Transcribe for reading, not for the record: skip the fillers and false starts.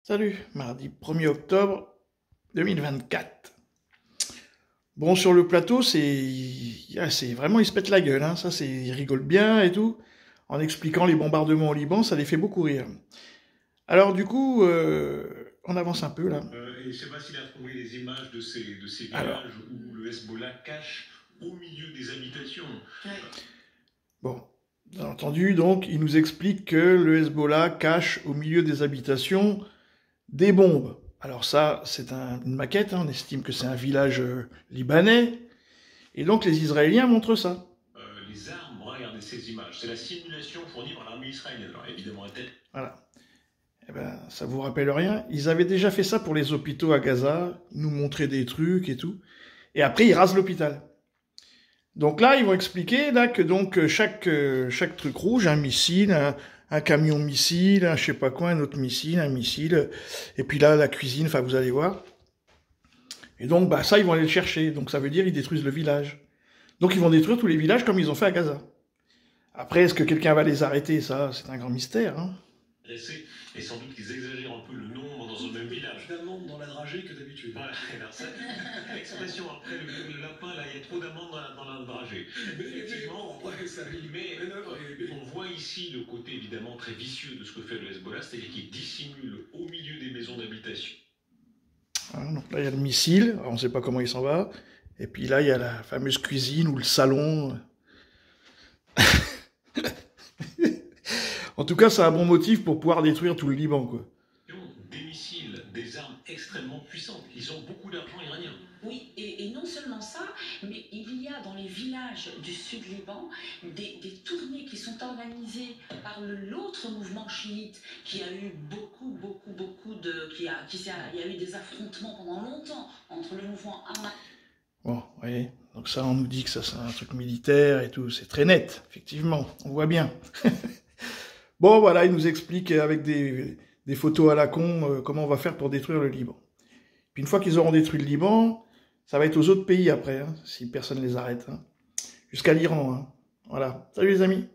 Salut, mardi 1er octobre 2024. Bon, sur le plateau, c'est vraiment, ils se pètent la gueule, hein. Ça, ils rigolent bien et tout. En expliquant les bombardements au Liban, ça les fait beaucoup rire. Alors, du coup, on avance un peu, là. Et je ne sais pas s'il a trouvé les images de ces Alors, villages où le Hezbollah cache au milieu des habitations. bon, bien entendu, donc, il nous explique que le Hezbollah cache au milieu des habitations des bombes. Alors ça, c'est une maquette, hein. On estime que c'est un village libanais. Et donc, les Israéliens montrent ça. Les armes, regardez ces images. C'est la simulation fournie par l'armée israélienne. Alors évidemment, Voilà. Eh ben, ça vous rappelle rien? Ils avaient déjà fait ça pour les hôpitaux à Gaza, ils nous montraient des trucs et tout. Et après, ils rasent l'hôpital. Donc là, ils vont expliquer là que donc chaque truc rouge, un missile, un camion missile, un je sais pas quoi, un autre missile, un missile. Et puis là, la cuisine, enfin, vous allez voir. Et donc, bah ça, ils vont aller le chercher. Donc ça veut dire ils détruisent le village. Donc ils vont détruire tous les villages comme ils ont fait à Gaza. Après, est-ce que quelqu'un va les arrêter? Ça, c'est un grand mystère, hein. et sans doute qu'ils exagèrent un peu le nombre dans un même village. D'amandes dans la dragée que d'habitude. Voilà, alors ça, l'expression après le lapin, là, il y a trop d'amandes dans la dragée. Effectivement, mais on voit ici le côté évidemment très vicieux de ce que fait le Hezbollah, c'est-à-dire qu'il dissimule au milieu des maisons d'habitation. Voilà, donc là, il y a le missile, alors on ne sait pas comment il s'en va. Et puis là, il y a la fameuse cuisine ou le salon. En tout cas, c'est un bon motif pour pouvoir détruire tout le Liban, quoi. Des missiles, des armes extrêmement puissantes. Ils ont beaucoup d'argent iranien. Oui, et non seulement ça, mais il y a dans les villages du sud-Liban des tournées qui sont organisées par l'autre mouvement chiite qui a eu beaucoup de... Il y a eu des affrontements pendant longtemps entre le mouvement Hamas. Bon, vous voyez, donc ça, on nous dit que ça, c'est un truc militaire et tout. C'est très net, effectivement, on voit bien. Bon, voilà, il nous explique avec des photos à la con comment on va faire pour détruire le Liban. Puis une fois qu'ils auront détruit le Liban, ça va être aux autres pays après, hein, si personne ne les arrête. Hein. Jusqu'à l'Iran. Hein. Voilà. Salut les amis.